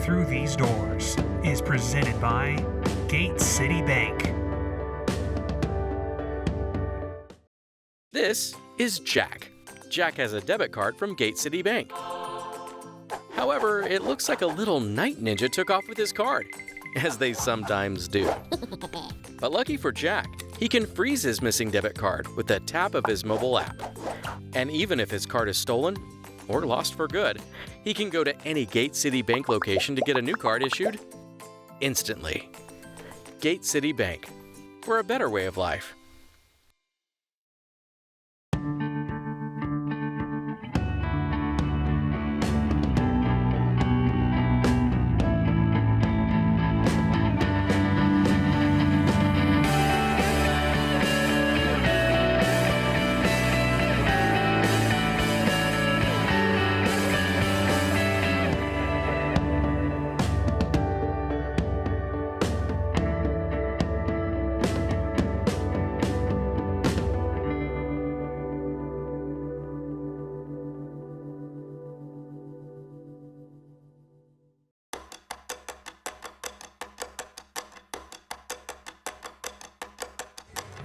through these doors is presented by Gate City Bank. This is Jack. Jack has a debit card from Gate City Bank. However, it looks like a little night ninja took off with his card, as they sometimes do. But lucky for Jack, he can freeze his missing debit card with the tap of his mobile app. And even if his card is stolen or lost for good, he can go to any Gate City Bank location to get a new card issued instantly. Gate City Bank, for a better way of life.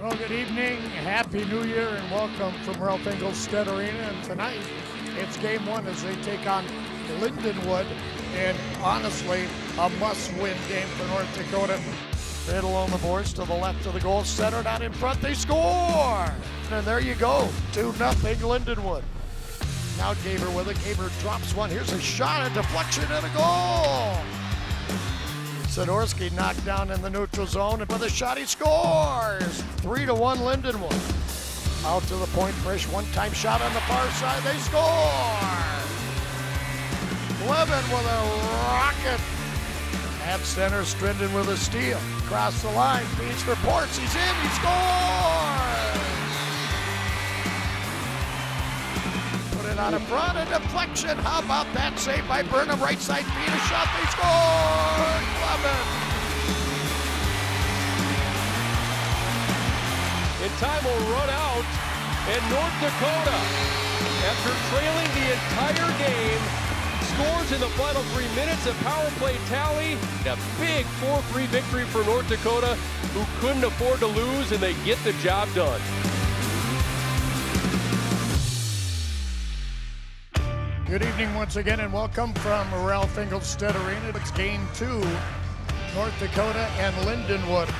Well, good evening, Happy New Year, and welcome from Ralph Engelstad Arena. And tonight, it's game one as they take on Lindenwood, and honestly, a must-win game for North Dakota. Middle on the boards to the left of the goal, centered out in front, they score! And there you go, 2-0 Lindenwood. Now Gaber with it, Gaber drops one, here's a shot, a deflection, and a goal! Sidorsky knocked down in the neutral zone, and with a shot he scores! 3-1 Lindenwood. Out to the point, fresh one-time shot on the far side, they score! Levin with a rocket. At center, Strindon with a steal. Across the line, feeds for Ports, he's in, he scores! Put it out in front, a deflection, how about that save by Burnham, right side feed, a shot, they score! Levin! And time will run out, and North Dakota, after trailing the entire game, scores in the final 3 minutes, a power play tally, a big 4-3 victory for North Dakota, who couldn't afford to lose, and they get the job done. Good evening once again, and welcome from Ralph Engelstad Arena. It's game two, North Dakota and Lindenwood.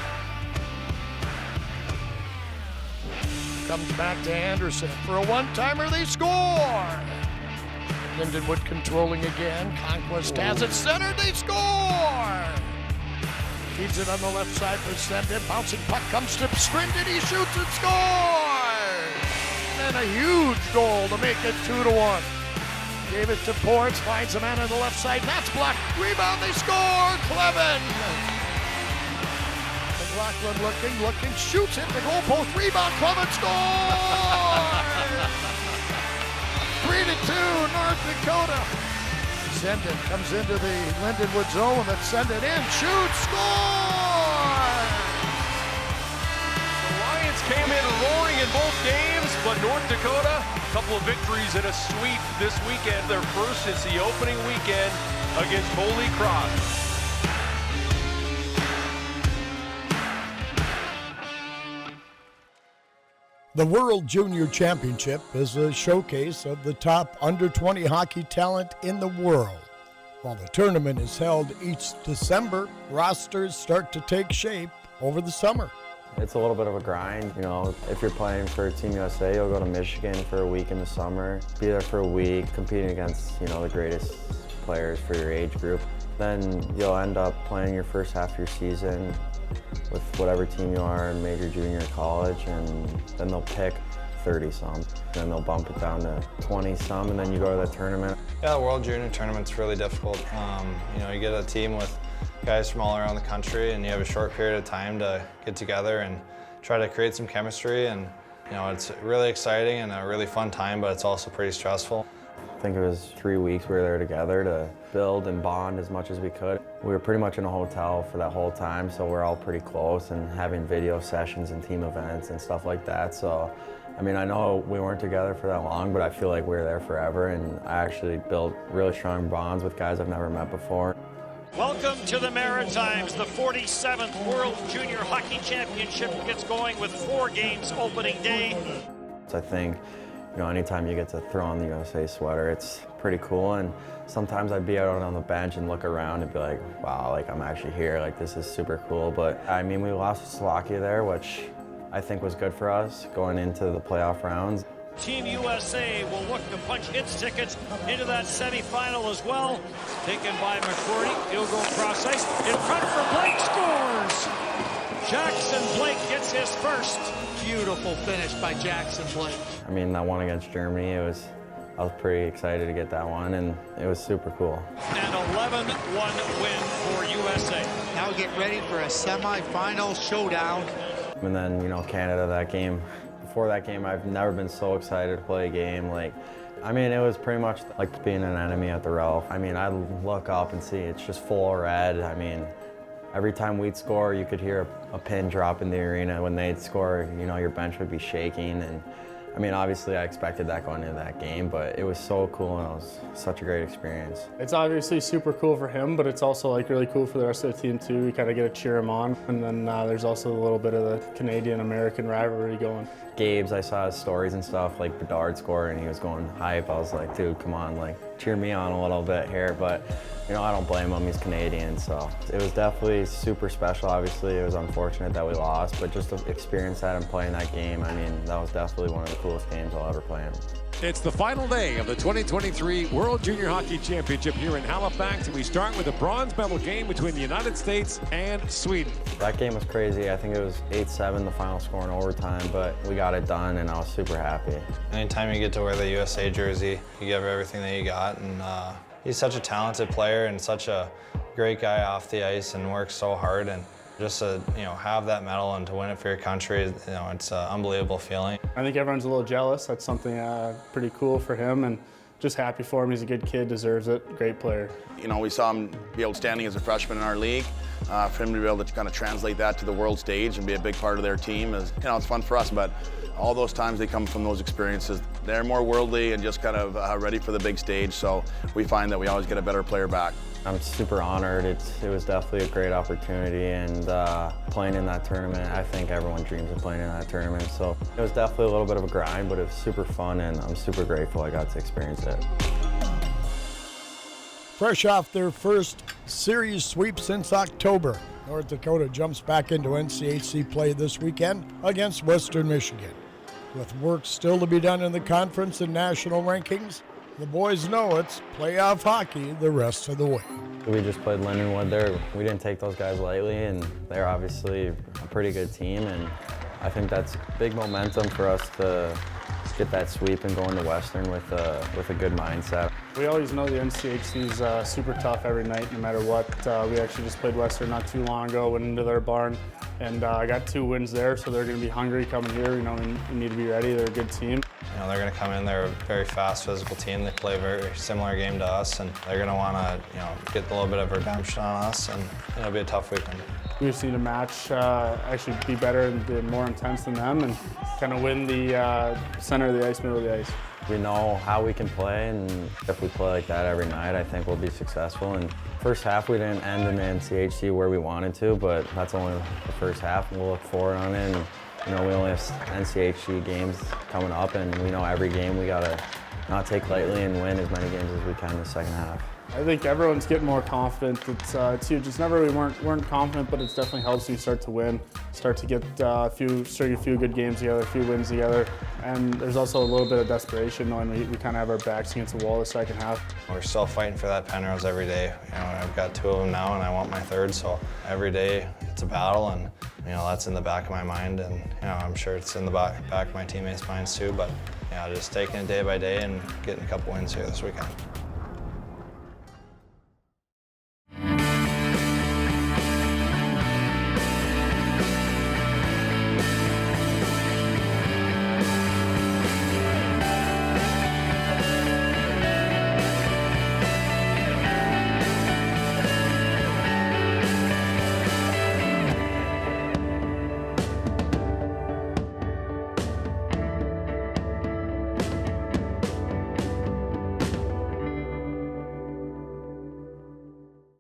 Comes back to Anderson for a one-timer, they score! Lindenwood controlling again, Conquest has it centered, they score! Feeds it on the left side for Sendin, bouncing puck comes to Strindon, he shoots and scores! And a huge goal to make it 2-1. Gave it to Ports, finds a man on the left side, that's blocked, rebound, they score! Clevin! McLaughlin looking, shoots it, the goalpost, rebound, Clevin scores! 3-2, North Dakota. Sendin comes into the Lindenwood zone, then send it in, shoots, score! The Lions came in roaring in both games, but North Dakota, a couple of victories and a sweep this weekend, their first since the opening weekend against Holy Cross. The World Junior Championship is a showcase of the top under-20 hockey talent in the world. While the tournament is held each December, rosters start to take shape over the summer. It's a little bit of a grind, you know. If you're playing for Team USA, you'll go to Michigan for a week in the summer, be there for a week, competing against, you know, the greatest players for your age group. Then you'll end up playing your first half of your season with whatever team you are in major, junior, college, and then they'll pick 30-some. Then they'll bump it down to 20-some, and then you go to the tournament. Yeah, the World Junior Tournament's really difficult. You know, you get a team with guys from all around the country, and you have a short period of time to get together and try to create some chemistry. And you know, it's really exciting and a really fun time, but it's also pretty stressful. I think it was 3 weeks we were there together to build and bond as much as we could. We were pretty much in a hotel for that whole time, so we're all pretty close and having video sessions and team events and stuff like that. So, I mean, I know we weren't together for that long, but I feel like we were there forever, and I actually built really strong bonds with guys I've never met before. Welcome to the Maritimes. The 47th World Junior Hockey Championship gets going with 4 games opening day. I think, anytime you get to throw on the USA sweater, it's pretty cool. And sometimes I'd be out on the bench and look around and be like, wow, I'm actually here. This is super cool. But I mean, we lost to Slovakia there, which I think was good for us going into the playoff rounds. Team USA will look to punch its tickets into that semifinal as well. Taken by McCourty, he'll go cross ice. In front for Blake, scores! Jackson Blake gets his first. Beautiful finish by Jackson Blake. I mean, that one against Germany, I was pretty excited to get that one, and it was super cool. An 11-1 win for USA. Now get ready for a semifinal showdown. And then, Canada, that game. Before that game, I've never been so excited to play a game. I mean, it was pretty much like being an enemy at the Ralph. I mean, I look up and see it's just full red. I mean, every time we'd score, you could hear a pin drop in the arena. When they'd score, your bench would be shaking. And I mean, obviously I expected that going into that game, but it was so cool and it was such a great experience. It's obviously super cool for him, but it's also really cool for the rest of the team too. We kind of get to cheer him on. And then there's also a little bit of the Canadian-American rivalry going. Gabe's, I saw his stories and stuff, Bedard scored and he was going hype. I was like, dude, come on, cheer me on a little bit here. But, I don't blame him, he's Canadian, so. It was definitely super special, obviously. It was unfortunate that we lost, but just to experience that and playing that game, I mean, that was definitely one of the coolest games I'll ever play in. It's the final day of the 2023 World Junior Hockey Championship here in Halifax, and we start with a bronze medal game between the United States and Sweden. That game was crazy. I think it was 8-7, the final score in overtime, but we got it done, and I was super happy. Anytime you get to wear the USA jersey, you give everything that you got, and he's such a talented player and such a great guy off the ice and works so hard. And just to have that medal and to win it for your country, it's an unbelievable feeling. I think everyone's a little jealous. That's something pretty cool for him, and just happy for him. He's a good kid, deserves it, great player. We saw him be outstanding as a freshman in our league. For him to be able to kind of translate that to the world stage and be a big part of their team is, it's fun for us, but all those times they come from those experiences. They're more worldly and just kind of ready for the big stage, so we find that we always get a better player back. I'm super honored. It was definitely a great opportunity, and playing in that tournament, I think everyone dreams of playing in that tournament. So it was definitely a little bit of a grind, but it was super fun, and I'm super grateful I got to experience it. Fresh off their first series sweep since October, North Dakota jumps back into NCHC play this weekend against Western Michigan. With work still to be done in the conference and national rankings, the boys know it's playoff hockey the rest of the way. We just played Lindenwood there. We didn't take those guys lightly, and they're obviously a pretty good team, and I think that's big momentum for us to get that sweep and go into Western with a good mindset. We always know the NCHC is super tough every night, no matter what. We actually just played Western not too long ago, went into their barn, and I got 2 wins there, so they're going to be hungry coming here. We need to be ready. They're a good team. They're going to come in. They're a very fast, physical team. They play a very similar game to us, and they're going to want to, get a little bit of redemption on us, and it'll be a tough weekend. We just need a match, actually be better and be more intense than them, and kind of win the center of the ice, middle of the ice. We know how we can play, and if we play like that every night, I think we'll be successful. And first half, we didn't end in the NCHC where we wanted to, but that's only the first half, and we'll look forward on it. And, we only have NCHC games coming up, and we know every game we gotta not take lightly and win as many games as we can in the second half. I think everyone's getting more confident. It's huge. It's never really weren't confident, but it definitely helps you start to win, start to get a few good games together, a few wins together, and there's also a little bit of desperation knowing we kind of have our backs against the wall the second half. We're still fighting for that Penrose every day. I've got 2 of them now, and I want my 3rd. So every day it's a battle, and that's in the back of my mind, and I'm sure it's in the back of my teammates' minds too. But just taking it day by day and getting a couple wins here this weekend.